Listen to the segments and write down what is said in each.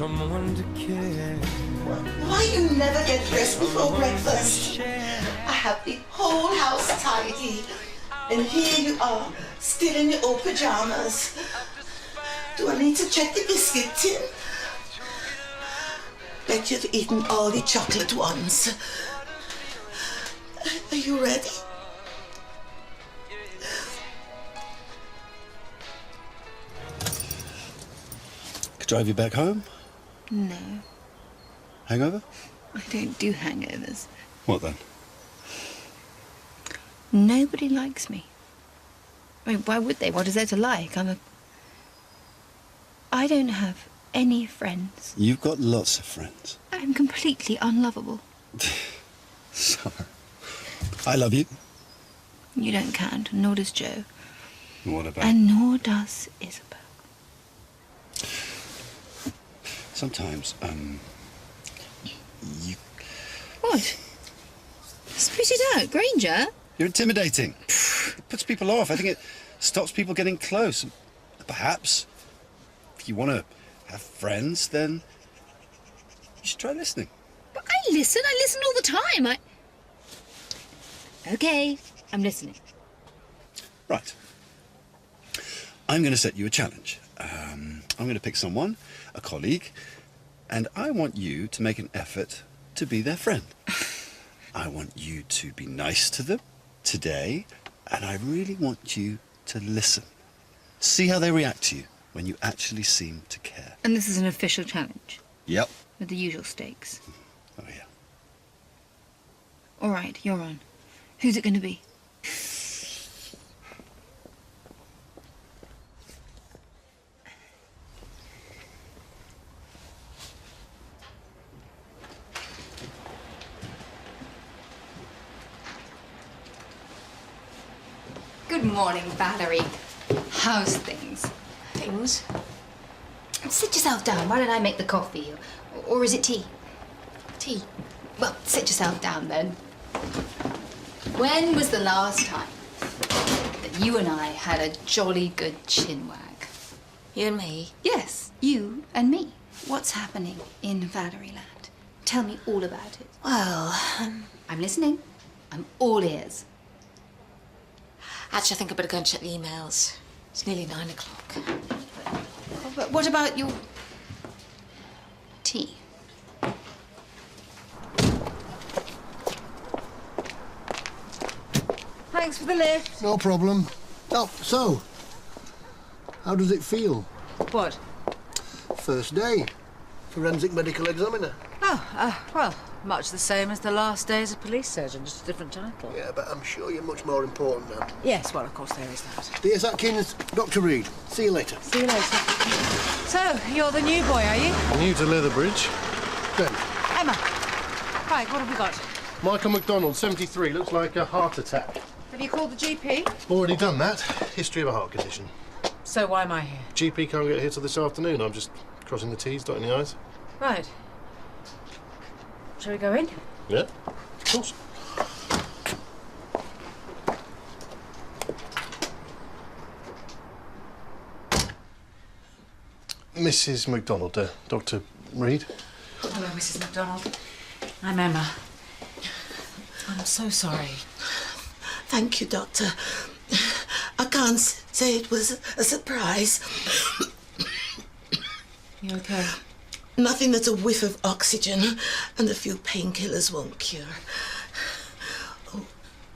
someone to care. Why you never get dressed before breakfast? I have the whole house tidy, and here you are, still in your old pajamas. Do I need to check the biscuit tin? Bet you've eaten all the chocolate ones. Are you ready? Could drive you back home? No. Hangover? I don't do hangovers. What then? Nobody likes me. I mean, why would they? What is there to like? I don't have any friends. You've got lots of friends. I'm completely unlovable. Sorry. I love you. You don't count, nor does Joe. What about? And nor does Isabel. Sometimes, you... What? Spit it out, Granger. You're intimidating. It puts people off. I think it stops people getting close. Perhaps, if you want to have friends, then you should try listening. But I listen all the time. Okay, I'm listening. Right. I'm going to set you a challenge. I'm going to pick someone, a colleague, and I want you to make an effort to be their friend. I want you to be nice to them today, and I really want you to listen. See how they react to you when you actually seem to care. And this is an official challenge? Yep. With the usual stakes? Oh, yeah. All right, you're on. Who's it going to be? Good morning, Valerie. How's things? Things? Sit yourself down. Why don't I make the coffee? Or is it tea? Tea? Well, sit yourself down then. When was the last time that you and I had a jolly good chinwag? You and me? Yes, you and me. What's happening in Valerieland? Tell me all about it. Well, I'm listening. I'm all ears. actually, I think I better go and check the emails. It's nearly 9 o'clock. But what about your tea? Thanks for the lift. No problem. Oh, so, how does it feel? What? First day. Forensic medical examiner. Oh, well, much the same as the last day as a police surgeon, just a different title. Yeah, but I'm sure you're much more important now. Yes, well, of course there is that. D.S. Atkins, Dr. Reed. See you later. See you later. So, you're the new boy, are you? New to Leatherbridge. Ben. Emma. Right, what have we got? Michael McDonald, 73, looks like a heart attack. Have you called the GP? Already done that. History of a heart condition. So why am I here? GP can't get here till this afternoon. I'm just crossing the T's, dotting the I's. Right. Shall we go in? Yeah, of course. Mrs. McDonald, Dr. Reed. Hello, Mrs. McDonald. I'm Emma. I'm so sorry. Thank you, Doctor. I can't say it was a surprise. You okay? Nothing that a whiff of oxygen and a few painkillers won't cure. Oh,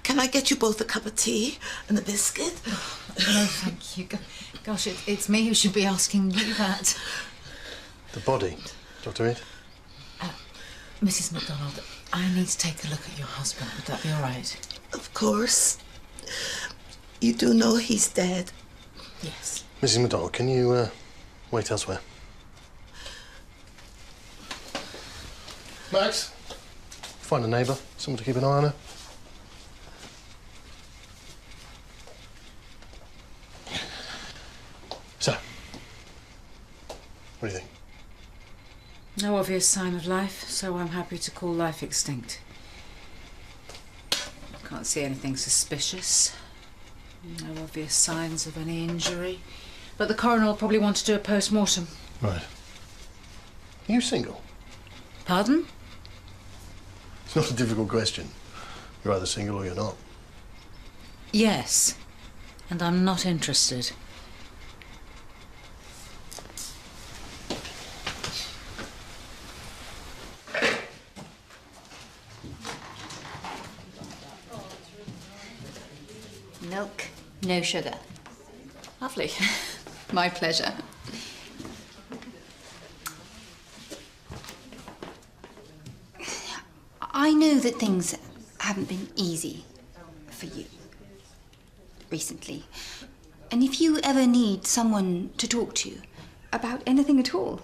can I get you both a cup of tea and a biscuit? No, thank you. Gosh, it's me who should be asking you that. The body, Dr. Reed. Mrs. McDonald, I need to take a look at your husband. Would that be all right? Of course. You do know he's dead. Yes. Mrs. McDonald, can you wait elsewhere? Max, find a neighbour, someone to keep an eye on her. So, what do you think? No obvious sign of life, so I'm happy to call life extinct. Can't see anything suspicious. No obvious signs of any injury. But the coroner will probably want to do a post-mortem. Right. Are you single? Pardon? It's not a difficult question. You're either single or you're not. Yes. And I'm not interested. Milk, no sugar. Lovely. My pleasure. I know that things haven't been easy for you recently. And if you ever need someone to talk to about anything at all,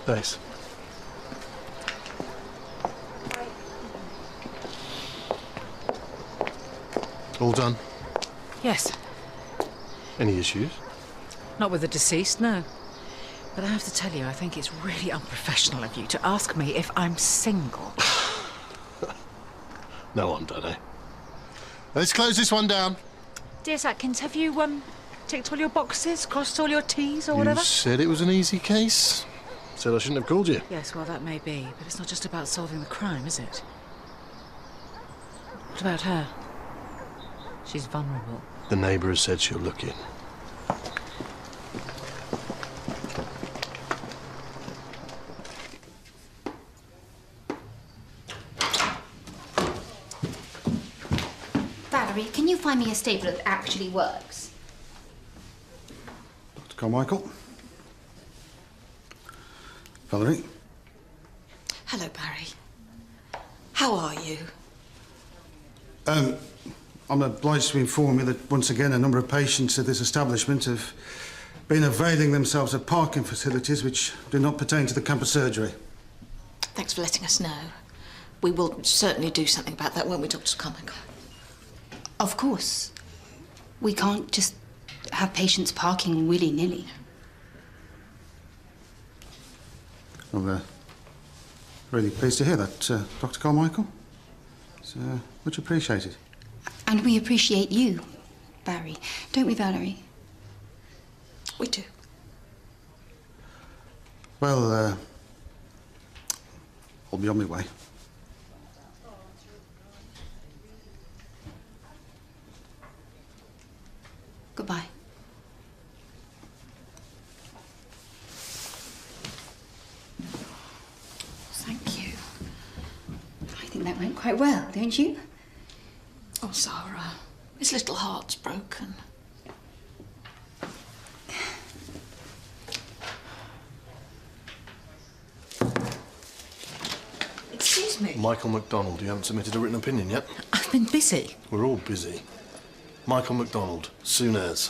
Thanks. All done? Yes. Any issues? Not with the deceased, no. But I have to tell you, I think it's really unprofessional of you to ask me if I'm single. No, I'm done, eh? Let's close this one down. Dear Atkins, have you, ticked all your boxes, crossed all your T's or whatever? You said it was an easy case. Said I shouldn't have called you. Yes, well, that may be, but it's not just about solving the crime, is it? What about her? She's vulnerable. The neighbour has said she'll look in. Valerie, can you find me a stapler that actually works? Dr. Carmichael. Valerie. Hello, Barry. How are you? I'm obliged to inform you that once again a number of patients at this establishment have been availing themselves of parking facilities which do not pertain to the campus surgery. Thanks for letting us know. We will certainly do something about that, won't we, Dr. Carmichael? Of course. We can't just have patients parking willy-nilly. I'm really pleased to hear that, Dr. Carmichael. It's much appreciated. And we appreciate you, Barry. Don't we, Valerie? We do. Well, I'll be on my way. Goodbye. Thank you. I think that went quite well, don't you? Oh, Zara, his little heart's broken. Excuse me. Michael MacDonald, you haven't submitted a written opinion yet? I've been busy. We're all busy. Michael MacDonald, soon as.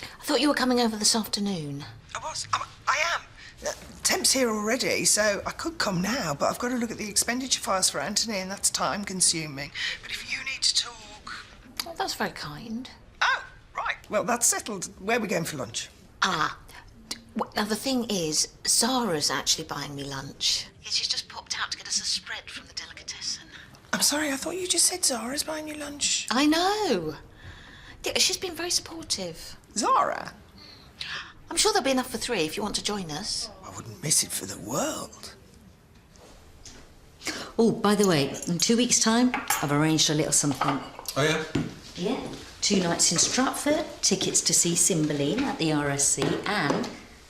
I thought you were coming over this afternoon. I am. Temp's here already, so I could come now, but I've got to look at the expenditure files for Anthony, and that's time-consuming. But if you need to talk... Oh, that's very kind. Oh, right. Well, that's settled. Where are we going for lunch? Now, the thing is, Zara's actually buying me lunch. She's just popped out to get us a spread from the delicatessen. I'm sorry, I thought you just said Zara's buying you lunch. I know. Yeah, she's been very supportive. Zara? I'm sure there'll be enough for 3 if you want to join us. I wouldn't miss it for the world. Oh, by the way, in 2 weeks' time, I've arranged a little something. Oh, yeah? Yeah. 2 nights in Stratford, tickets to see Cymbeline at the RSC, and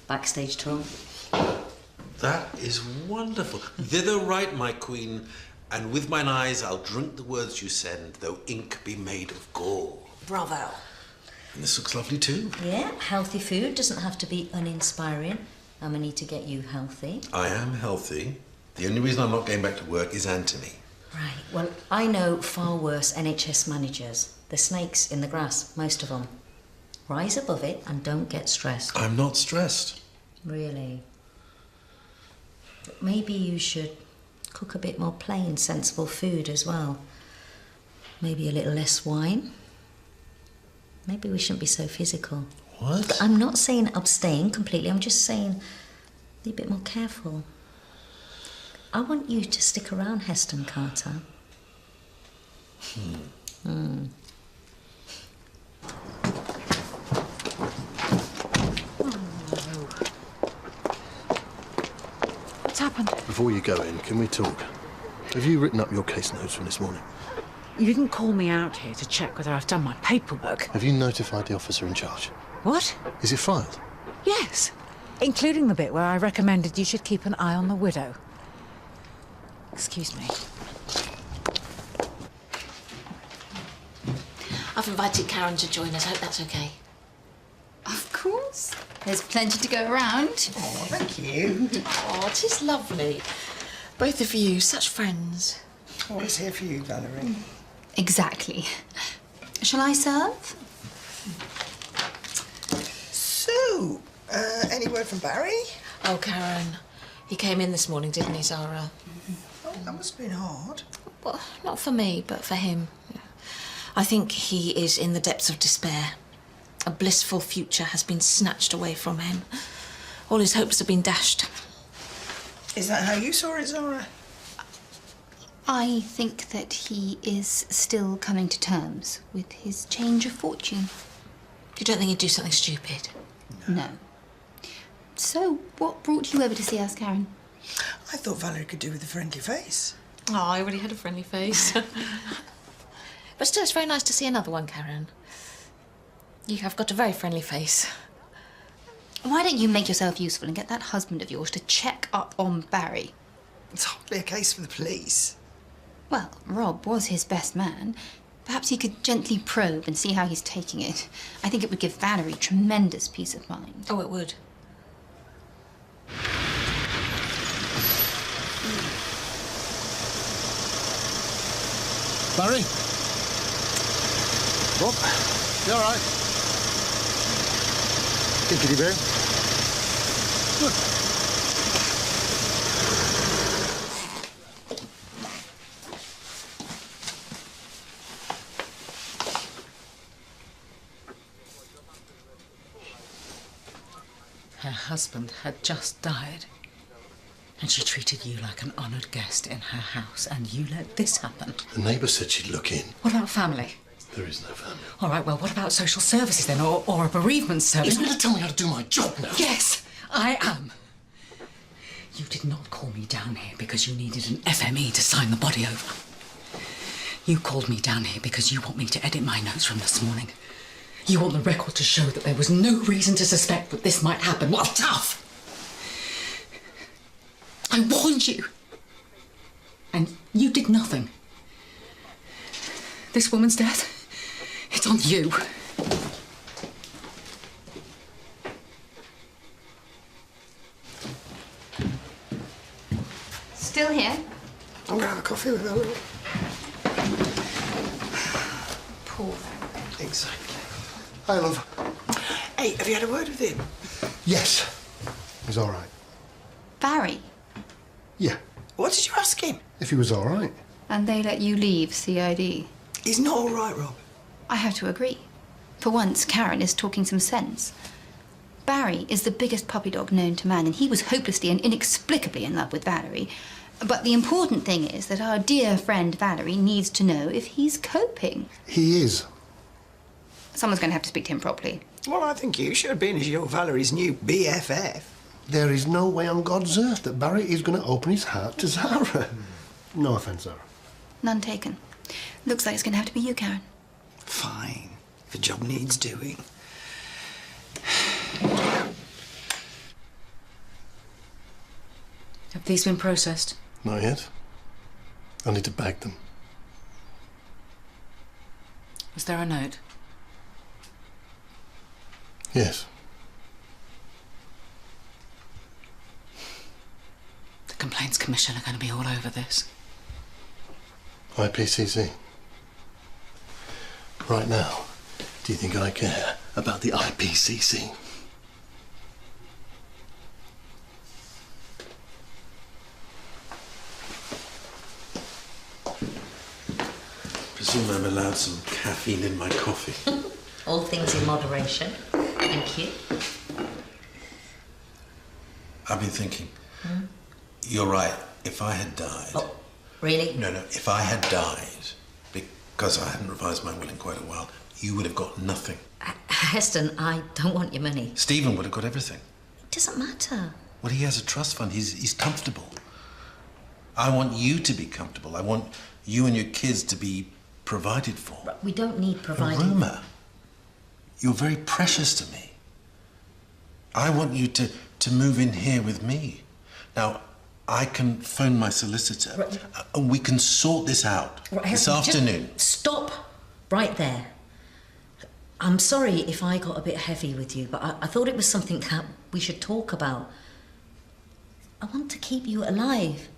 backstage tour. That is wonderful. Thither right, my queen, and with mine eyes I'll drink the words you send, though ink be made of gall. Bravo. And this looks lovely too. Yeah, healthy food doesn't have to be uninspiring. I'm gonna need to get you healthy. I am healthy. The only reason I'm not going back to work is Anthony. Right, well, I know far worse NHS managers. The snakes in the grass, most of them. Rise above it and don't get stressed. I'm not stressed. Really? But maybe you should cook a bit more plain, sensible food as well. Maybe a little less wine. Maybe we shouldn't be so physical. What? I'm not saying abstain completely. I'm just saying be a bit more careful. I want you to stick around, Heston Carter. What's happened? Before you go in, can we talk? Have you written up your case notes from this morning? You didn't call me out here to check whether I've done my paperwork. Have you notified the officer in charge? What? Is it filed? Yes, including the bit where I recommended you should keep an eye on the widow. Excuse me. I've invited Karen to join us. Hope that's okay. Of course. There's plenty to go around. Oh, thank you. Oh, it is lovely. Both of you, such friends. Always here for you, Valerie. Exactly. Shall I serve? So, any word from Barry? Oh, Karen. He came in this morning, didn't he, Zara? Oh, that must have been hard. Well, not for me, but for him. I think he is in the depths of despair. A blissful future has been snatched away from him. All his hopes have been dashed. Is that how you saw it, Zara? I think that he is still coming to terms with his change of fortune. You don't think he'd do something stupid? No. So, what brought you over to see us, Karen? I thought Valerie could do with a friendly face. Oh, I already had a friendly face. But still, it's very nice to see another one, Karen. You have got a very friendly face. Why don't you make yourself useful and get that husband of yours to check up on Barry? It's hardly a case for the police. Well, Rob was his best man. Perhaps he could gently probe and see how he's taking it. I think it would give Valerie tremendous peace of mind. Oh, it would. Barry? Rob? You all right? Tinkety boo. Good. Her husband had just died. And she treated you like an honoured guest in her house, and you let this happen. The neighbour said she'd look in. What about family? There is no family. All right, well, what about social services then, or a bereavement service? You're going to tell me how to do my job now? Yes, I am. You did not call me down here because you needed an FME to sign the body over. You called me down here because you want me to edit my notes from this morning. You want the record to show that there was no reason to suspect that this might happen. Well, tough! I warned you. And you did nothing. This woman's death, it's on you. Still here? I'm going to have a coffee with Valerie. Poor. Exactly. Hi, love. Hey, have you had a word with him? Yes. He's all right. Barry? Yeah. What did you ask him? If he was all right. And they let you leave CID? He's not all right, Rob. I have to agree. For once, Karen is talking some sense. Barry is the biggest puppy dog known to man, and he was hopelessly and inexplicably in love with Valerie. But the important thing is that our dear friend Valerie needs to know if he's coping. He is. Someone's going to have to speak to him properly. Well, I think you should, being as you're Valerie's new BFF. There is no way on God's earth that Barry is going to open his heart to Zara. No offence, Zara. None taken. Looks like it's going to have to be you, Karen. Fine. The job needs doing. Have these been processed? Not yet. I need to bag them. Was there a note? Yes. The Complaints Commission are going to be all over this. IPCC. Right now, do you think I care about the IPCC? Presume I'm allowed some caffeine in my coffee. All things in moderation. Thank you. I've been thinking. You're right. If I had died... Oh, really? No, if I had died because I hadn't revised my will in quite a while, you would have got nothing. Heston, I don't want your money. Stephen would have got everything. It doesn't matter. Well, he has a trust fund. He's comfortable. I want you to be comfortable. I want you and your kids to be provided for. We don't need providing. Rumour, you're very precious to me. I want you to move in here with me. Now, I can phone my solicitor and we can sort this out this afternoon. Just stop right there. I'm sorry if I got a bit heavy with you, but I thought it was something that we should talk about. I want to keep you alive.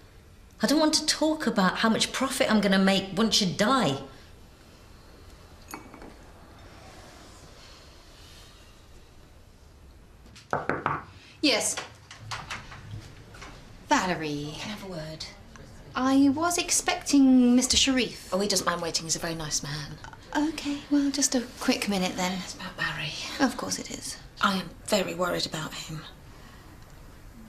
I don't want to talk about how much profit I'm going to make once you die. Yes. Valerie. Can I have a word? I was expecting Mr. Sharif. Oh, he doesn't mind waiting. He's a very nice man. Okay, well, just a quick minute then. It's about Barry. Of course it is. I am very worried about him.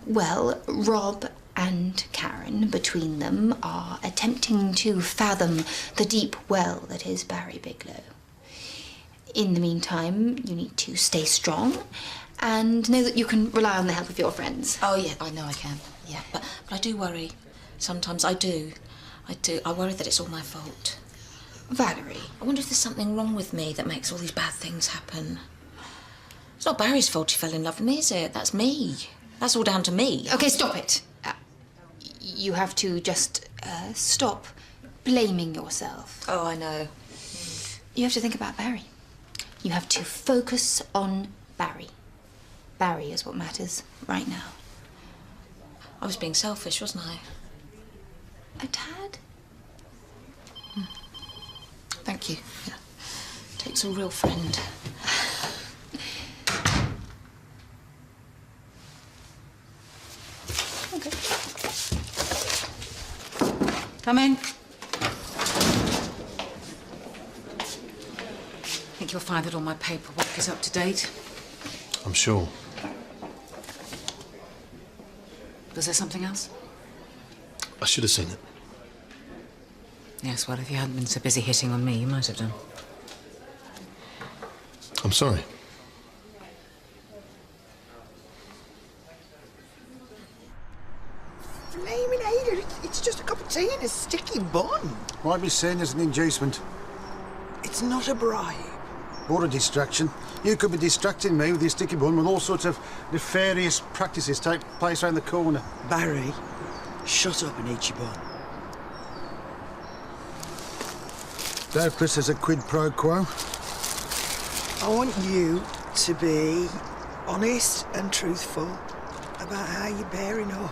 Well, Rob and Karen, between them, are attempting to fathom the deep well that is Barry Bigelow. In the meantime, you need to stay strong and know that you can rely on the help of your friends. Oh, yeah, I know I can. Yeah, but I do worry. Sometimes I do. I worry that it's all my fault. Valerie. I wonder if there's something wrong with me that makes all these bad things happen. It's not Barry's fault he fell in love with me, is it? That's me. That's all down to me. Okay, stop it. You have to just stop blaming yourself. Oh, I know. You have to think about Barry. You have to focus on Barry. Barry is what matters right now. I was being selfish, wasn't I? A tad? Thank you. Yeah. Takes a real friend. Okay. Come in. Think you'll find that all my paperwork is up to date? I'm sure. Was there something else? I should have seen it. Yes, well, if you hadn't been so busy hitting on me, you might have done. I'm sorry. Flaming Ada, it's just a cup of tea and a sticky bun. Might be seen as an inducement. It's not a bribe. Or a distraction. You could be distracting me with your sticky bun when all sorts of nefarious practices take place around the corner. Barry, shut up and eat your bun. Doubtless there's a quid pro quo. I want you to be honest and truthful about how you're bearing up.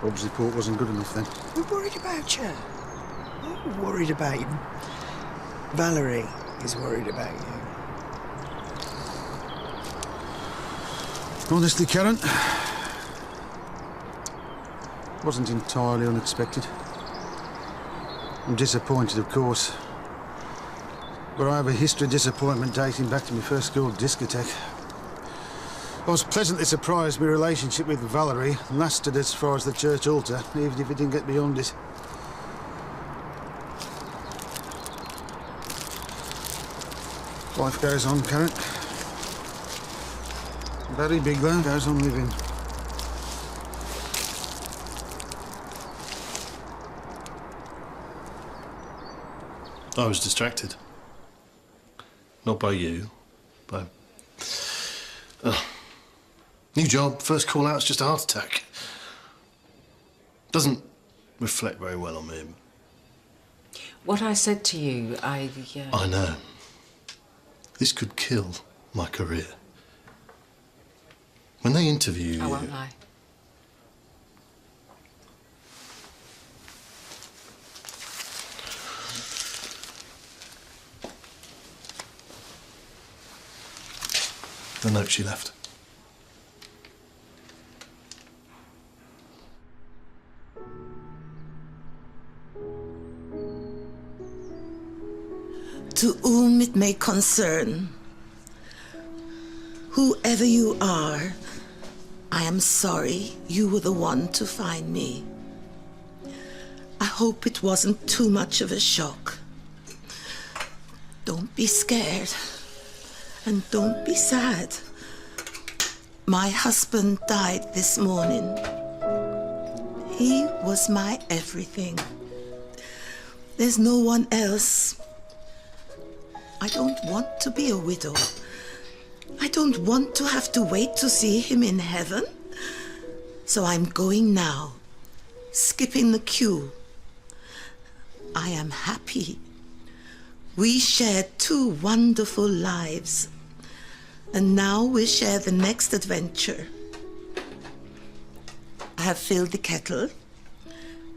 Rob's report wasn't good enough then. We're worried about you. We're worried about you. Valerie is worried about you. Honestly, Karen, wasn't entirely unexpected. I'm disappointed, of course. But I have a history of disappointment dating back to my first school discotheque. I was pleasantly surprised my relationship with Valerie lasted as far as the church altar, even if it didn't get beyond it. Life goes on, Karen. Barry Bigelow goes on living. I was distracted. Not by you, by... New job, first call out, it's just a heart attack. Doesn't reflect very well on me. What I said to you, I know. This could kill my career. When they interview you... I won't lie. The note she left. To whom it may concern, whoever you are, I am sorry you were the one to find me. I hope it wasn't too much of a shock. Don't be scared. And don't be sad. My husband died this morning. He was my everything. There's no one else. I don't want to be a widow. I don't want to have to wait to see him in heaven. So I'm going now, skipping the queue. I am happy. We shared 2 wonderful lives. And now we share the next adventure. I have filled the kettle.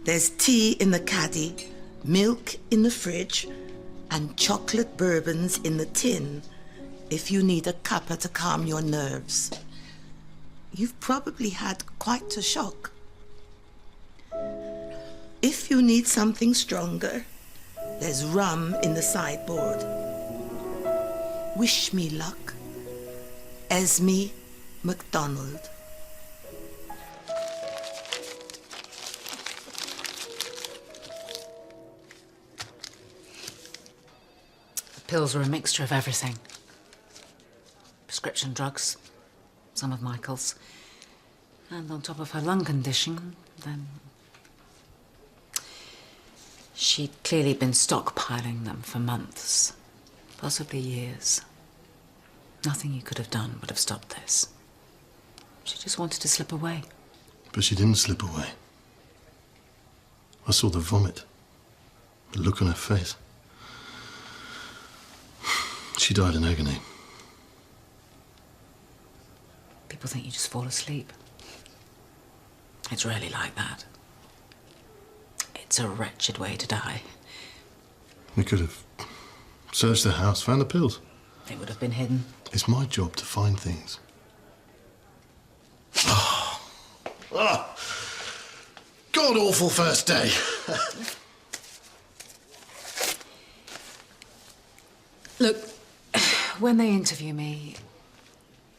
There's tea in the caddy, milk in the fridge, and chocolate bourbons in the tin, if you need a cuppa to calm your nerves. You've probably had quite a shock. If you need something stronger, there's rum in the sideboard. Wish me luck. Esme MacDonald. The pills were a mixture of everything. Prescription drugs, some of Michael's, and on top of her lung condition, then she'd clearly been stockpiling them for months, possibly years. Nothing you could have done would have stopped this. She just wanted to slip away. But she didn't slip away. I saw the vomit, the look on her face. She died in agony. People think you just fall asleep. It's rarely like that. It's a wretched way to die. We could have searched the house, found the pills. They would have been hidden. It's my job to find things. God-awful first day. Look, when they interview me,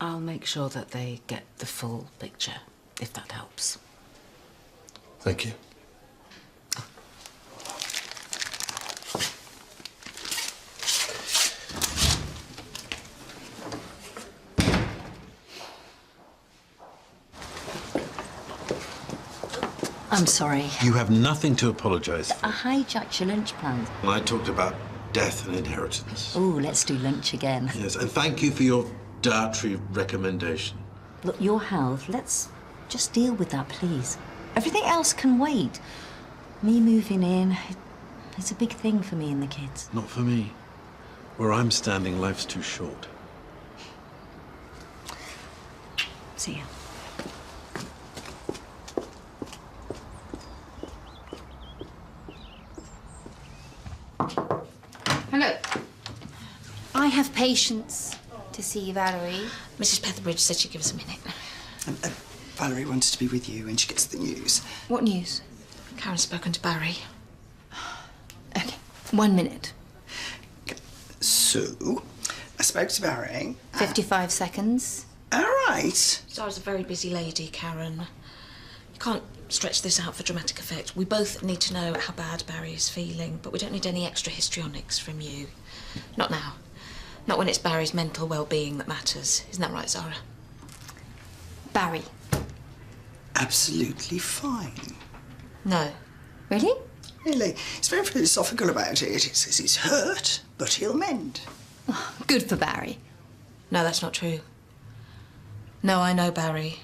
I'll make sure that they get the full picture, if that helps. Thank you. I'm sorry. You have nothing to apologise for. I hijacked your lunch plans. I talked about death and inheritance. Oh, let's do lunch again. Yes, and thank you for your dietary recommendation. Look, your health, let's just deal with that, please. Everything else can wait. Me moving in, it's a big thing for me and the kids. Not for me. Where I'm standing, life's too short. See ya. Hello. I have patience to see Valerie. Mrs. Petherbridge said she'd give us a minute. Valerie wanted to be with you when she gets the news. What news? Karen's spoken to Barry. Okay, 1 minute. So, I spoke to Barry. 55 seconds. All right. Zara's a very busy lady, Karen. You can't stretch this out for dramatic effect. We both need to know how bad Barry is feeling, but we don't need any extra histrionics from you. Not now. Not when it's Barry's mental well-being that matters. Isn't that right, Zara? Barry. Absolutely fine. No. Really? Really. He's very philosophical about it. He says he's hurt, but he'll mend. Oh, good for Barry. No, that's not true. No, I know Barry.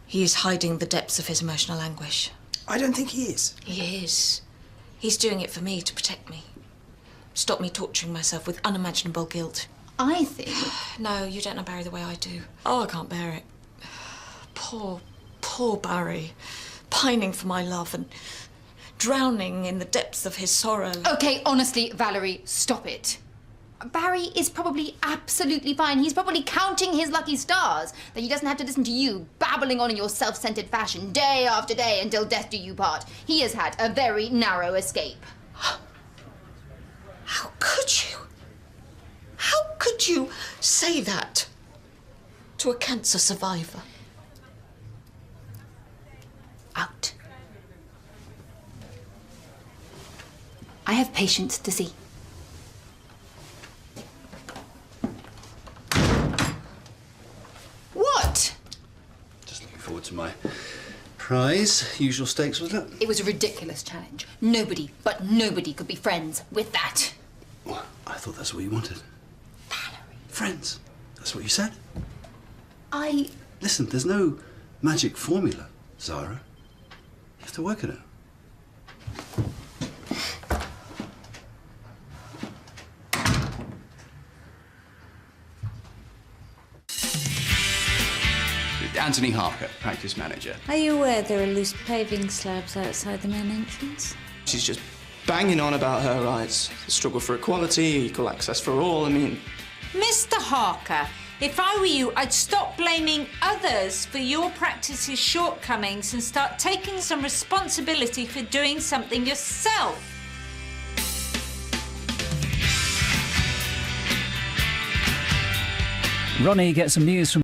He is hiding the depths of his emotional anguish. I don't think he is. He is. He's doing it for me, to protect me. Stop me torturing myself with unimaginable guilt. I think... No, you don't know Barry the way I do. Oh, I can't bear it. Poor Barry. Pining for my love and drowning in the depths of his sorrow. Okay, honestly, Valerie, stop it. Barry is probably absolutely fine. He's probably counting his lucky stars that he doesn't have to listen to you babbling on in your self-centered fashion day after day until death do you part. He has had a very narrow escape. How could you? How could you say that to a cancer survivor? I have patients to see. What? Just looking forward to my prize. Usual stakes, was it? It was a ridiculous challenge. Nobody, but nobody could be friends with that. Well, I thought that's what you wanted. Valerie. Friends. That's what you said. I... Listen, there's no magic formula, Zara. You have to work at it. Anthony Harker, practice manager. Are you aware there are loose paving slabs outside the main entrance? She's just banging on about her rights. The struggle for equality, equal access for all, I mean... Mr. Harker, if I were you, I'd stop blaming others for your practice's shortcomings and start taking some responsibility for doing something yourself. Ronnie gets some news from